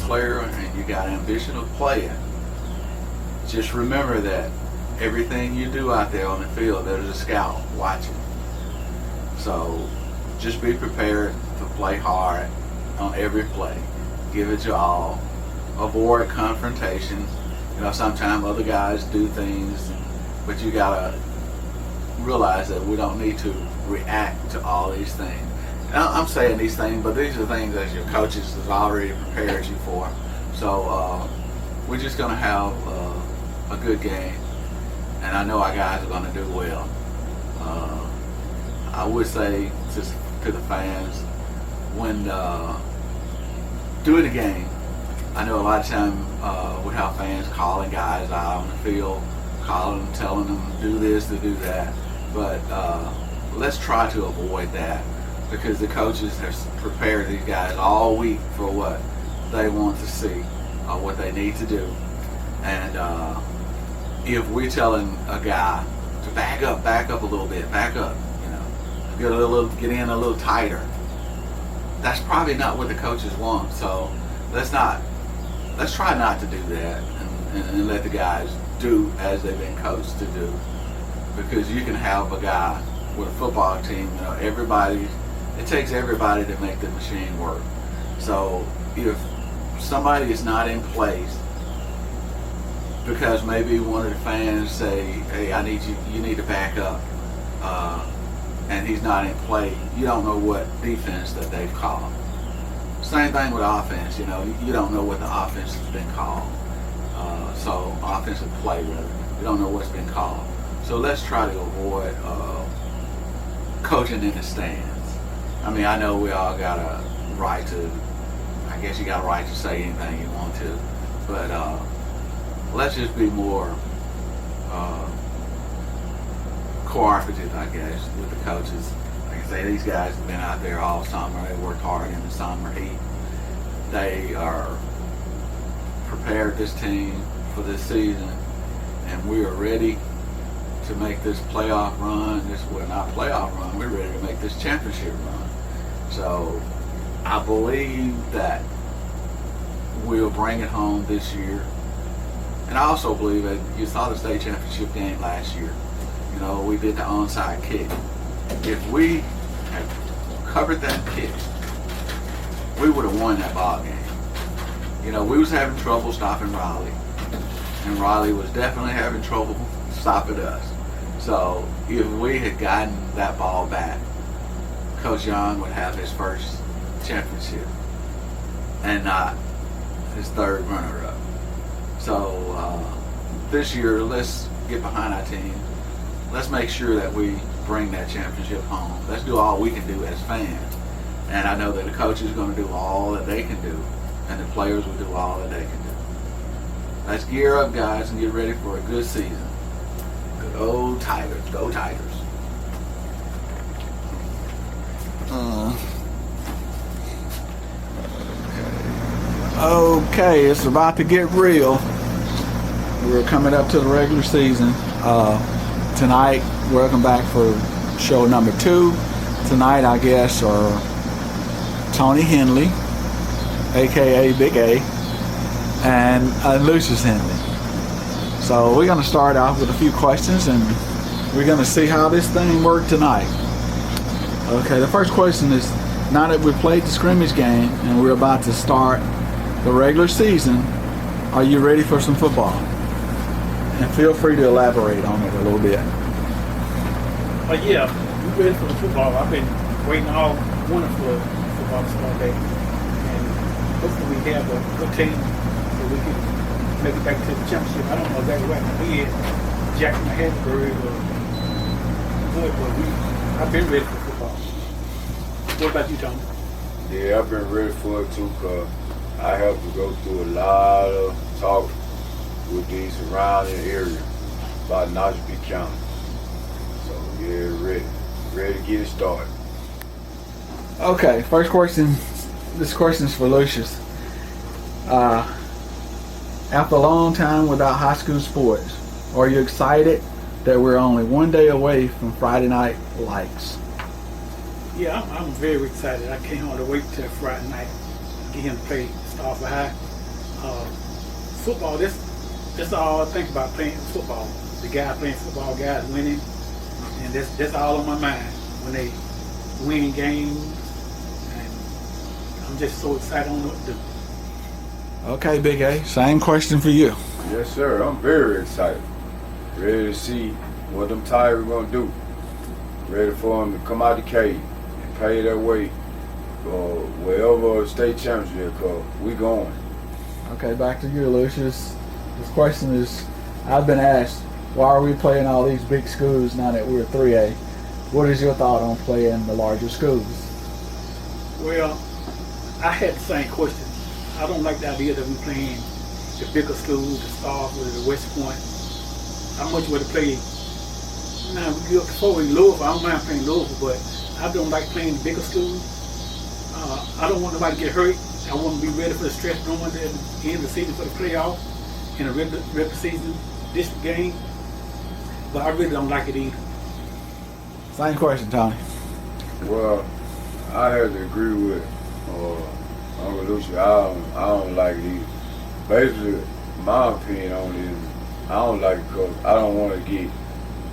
player and you got ambition of playing, just remember that everything you do out there on the field, there's a scout watching. So just be prepared to play hard on every play. Give it your all. Avoid confrontation. You know, sometimes other guys do things, but you gotta realize that we don't need to react to all these things. And I'm saying these things, but these are things that your coaches have already prepared you for. So we're just gonna have a good game, and I know our guys are gonna do well. I would say just to the fans, when during the game, I know a lot of time we have fans calling guys out on the field, calling them, telling them to do this, to do that. But let's try to avoid that, because the coaches have prepared these guys all week for what they want to see, what they need to do. And if we're telling a guy to back up a little bit, back up, you know, get in a little tighter, that's probably not what the coaches want. So let's try not to do that, and let the guys do as they've been coached to do. Because you can have a guy with a football team, you know, it takes everybody to make the machine work. So if somebody is not in place because maybe one of the fans say, hey, you need to back up, and he's not in play, you don't know what defense that they've called. Same thing with offense, you know, you don't know what the offense has been called. So offensive play, rather, you don't know what's been called. So let's try to avoid coaching in the stands. I mean, I know we all got a right to, I guess you got a right to say anything you want to, but let's just be more cooperative, I guess, with the coaches. Like I say, these guys have been out there all summer. They worked hard in the summer heat. They are prepared this team for this season, and we are ready to make this playoff run. Not playoff run, we're ready to make this championship run. So I believe that we'll bring it home this year. And I also believe that you saw the state championship game last year. You know, we did the onside kick. If we had covered that kick, we would have won that ball game. You know, we was having trouble stopping Raleigh, and Raleigh was definitely having trouble stopping us. So if we had gotten that ball back, Coach Young would have his first championship and not his third runner-up. So this year, let's get behind our team. Let's make sure that we bring that championship home. Let's do all we can do as fans. And I know that the coach is going to do all that they can do, and the players will do all that they can do. Let's gear up, guys, and get ready for a good season. Good old Tigers. Go Tigers. Okay, it's about to get real. We're coming up to the regular season. Tonight, welcome back for show number 2. Tonight, our guests are Tony Henley, aka Big A, and Lucius Henley. So we're going to start off with a few questions, and we're going to see how this thing worked tonight. Okay, the first question is, now that we played the scrimmage game and we're about to start the regular season, are you ready for some football? And feel free to elaborate on it a little bit. Yeah, we're ready for the football. I've been waiting all winter for football to start day. And hopefully we have a good team so we can make it back to the championship. I don't know exactly what we had Jackson Hattiesburg or what, but I've been ready for football. What about you, Tony? Yeah, I've been ready for it too, because I have to go through a lot of talk with these surrounding areas about Najee County. So yeah, ready to get it started. Okay, first question. This question is for Lucius. After a long time without high school sports, are you excited that we're only one day away from Friday Night Lights? Yeah, I'm very excited. I can't hardly wait till Friday night to get him to play Stafford High. football. That's all I think about playing football. The guy playing football, guys winning, and that's all on my mind when they win games. And I'm just so excited on what to do. Okay, Big A, same question for you. Yes, sir. I'm very excited. Ready to see what them Tigers gonna do. Ready for them to come out the cage and pay their way for wherever state championship, cause we going. Okay, back to you, Lucius. This question is, I've been asked, why are we playing all these big schools now that we're 3A? What is your thought on playing the larger schools? Well, I had the same question. I don't like the idea that we're playing the bigger schools, the Starford, the West Point. I much rather play. Now we get up before in Louisville. I don't mind playing Louisville, but I don't like playing the bigger schools. I don't want nobody to get hurt. I want to be ready for the stretch run at the end of the season for the playoff and a regular season district game. But I really don't like it either. Same question, Tony. Well, I have to agree with Uncle Lucy. I don't like it either. Basically, my opinion on it is I don't like it because I don't want to get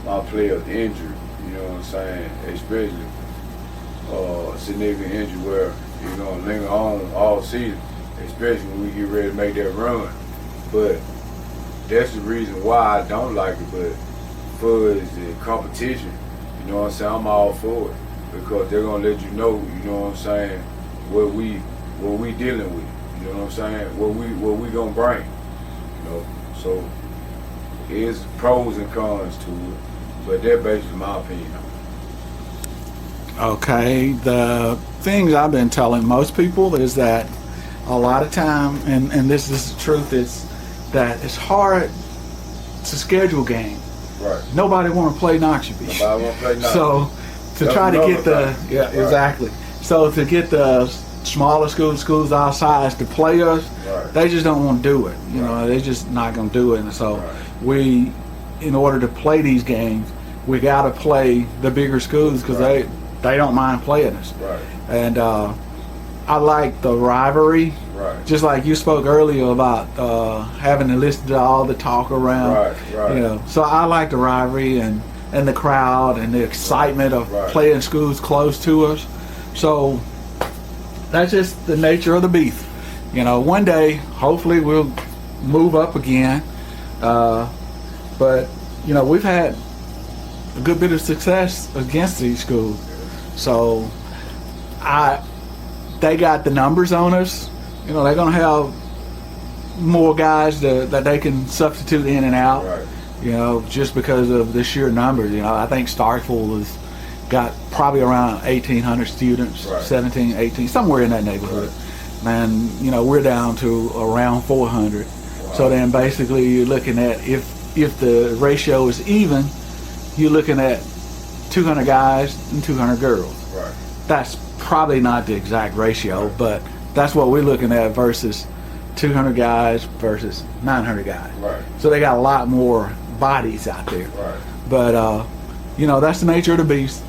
my players injured. You know what I'm saying? Especially significant injury where you're going to linger on all season, especially when we get ready to make that run. But that's the reason why I don't like it. But for the competition, you know what I'm saying, I'm all for it because they're going to let you know what I'm saying, what we dealing with. You know what I'm saying? What we gonna bring. You know, so there's pros and cons to it, but that's basically my opinion on it. Okay, the things I've been telling most people is that a lot of time, and this is the truth, is that it's hard to schedule games. Right. Nobody want to play Noxubee. Nobody want to play Noxubee. So to That's try to get the thing. yeah, Right. exactly. So to get the smaller schools our size to play us, Right. they just don't want to do it. You know, Right. they're just not going to do it. And so Right. we, in order to play these games, we got to play the bigger schools because Right. they don't mind playing us. Right. And I like the rivalry. Right. Just like you spoke earlier about having to listen to all the talk around. Right. Right. You know, so I like the rivalry and the crowd and the excitement of Right. playing schools close to us. So that's just the nature of the beast. You know, one day, hopefully, we'll move up again. But, you know, we've had a good bit of success against these schools. So they got the numbers on us. You know, they're going to have more guys that they can substitute in and out. Right. You know, just because of the sheer numbers. You know, I think Starkville has got probably around 1,800 students, Right. 17, 18, somewhere in that neighborhood. And, you know, we're down to around 400. Wow. So then basically you're looking at, if the ratio is even, you're looking at 200 guys and 200 girls. Right. That's probably not the exact ratio, but that's what we're looking at versus 200 guys versus 900 guys. Right. So they got a lot more bodies out there. Right. But, you know, that's the nature of the beast.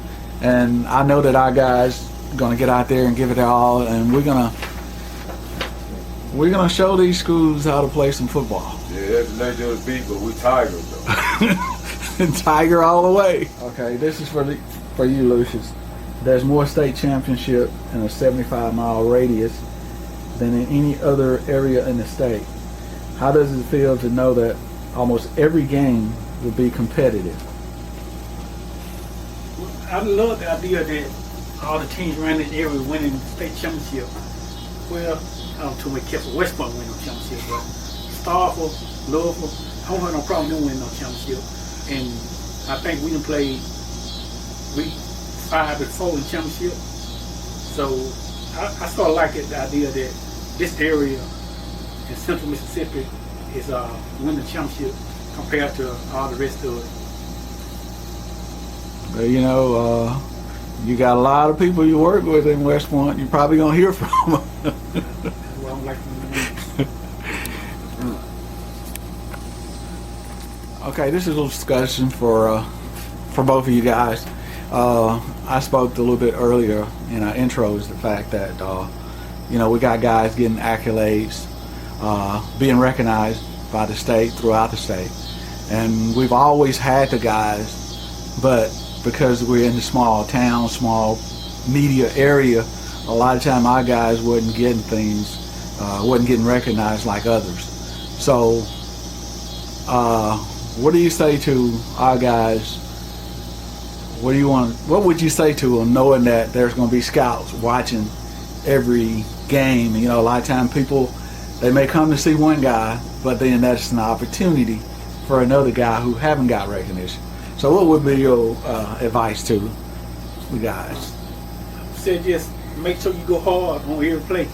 And I know that our guys are going to get out there and give it their all, and we're gonna show these schools how to play some football. Yeah, that's the nature of the beast, but we Tigers though. Tiger all the way. Okay, this is for you, Lucius. There's more state championship in a 75-mile radius than in any other area in the state. How does it feel to know that almost every game will be competitive? I love the idea that all the teams around this area winning the state championship. Well, I don't too much care for West Point winning no championship, but Starkville, Louisville, I don't have no problem them winning no championship. And I think we done played week 5 before in championship. So I sort of like it, the idea that this area in central Mississippi is winning the championship compared to all the rest of it. Well, you know, you got a lot of people you work with in West Point. You're probably going to hear from them. Well, I'm like, Okay, this is a little discussion for both of you guys. I spoke a little bit earlier in our intros the fact that you know, we got guys getting accolades being recognized by the state, throughout the state. And we've always had the guys, but because we're in the small town, small media area, a lot of time our guys wasn't getting things, wasn't getting recognized like others. So what do you say to our guys? What would you say to them, knowing that there's going to be scouts watching every game? You know, a lot of time people, they may come to see one guy, but then that's an opportunity for another guy who haven't got recognition. So what would be your advice to the guys? Said just make sure you go hard on every play.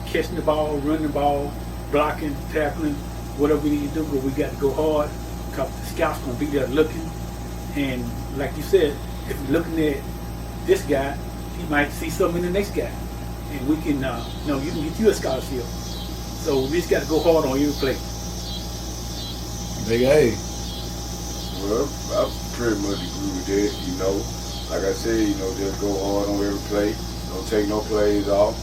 Catching the ball, running the ball, blocking, tackling, whatever we need to do, but we got to go hard because the scouts going to be there looking. And like you said, if you're looking at this guy, he might see something in the next guy. And we can, you can get you a scholarship. So we just got to go hard on every play. Big A. Well, I pretty much agree with that, you know. Like I said, you know, just go hard on every play. Don't take no plays off.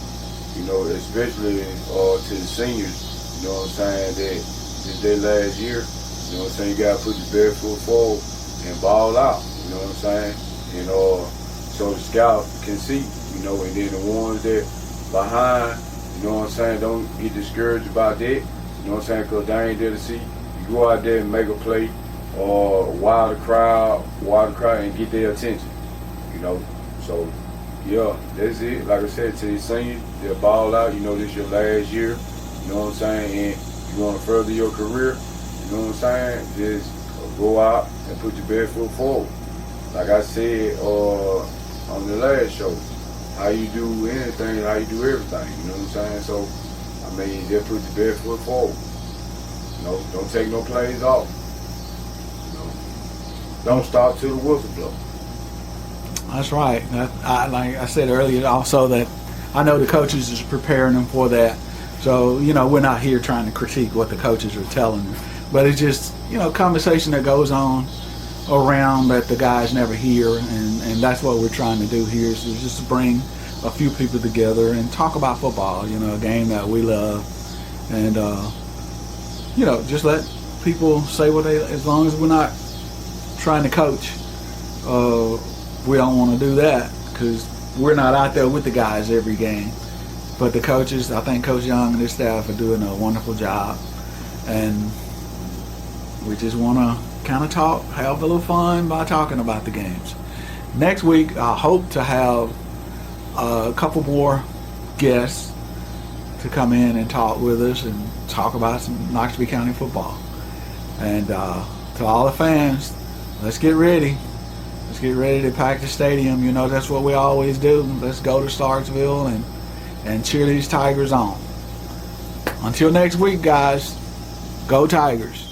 You know, especially to the seniors, you know what I'm saying, that it's their last year. You know what I'm saying? You gotta put your bare foot forward and ball out, you know what I'm saying? And so the scout can see, you know, and then the ones that behind, you know what I'm saying, don't get discouraged about that, you know what I'm saying, because they ain't there to see. You go out there and make a play or wow the crowd and get their attention, you know. So yeah, that's it. Like I said, to the seniors, they'll ball out, you know, this your last year, you know what I'm saying, and you want to further your career, you know what I'm saying, just go out and put your bare foot forward. Like I said on the last show, how you do anything, how you do everything, you know what I'm saying? So, I mean, just put your bare foot forward. You know, don't take no plays off. You know, don't stop till the whistle blow. That's right. Like I said earlier, also that I know the coaches is preparing them for that. So, you know, we're not here trying to critique what the coaches are telling them. But it's just, you know, conversation that goes on around that the guys never hear. And that's what we're trying to do here is just to bring a few people together and talk about football, you know, a game that we love. And, you know, just let people say what they, as long as we're not trying to coach, we don't want to do that because we're not out there with the guys every game. But the coaches, I think Coach Young and his staff are doing a wonderful job. And we just want to kind of talk, have a little fun by talking about the games. Next week, I hope to have a couple more guests to come in and talk with us and talk about some Noxubee County football. And to all the fans, let's get ready. Let's get ready to pack the stadium. You know, that's what we always do. Let's go to Starksville and cheer these Tigers on. Until next week, guys, go Tigers.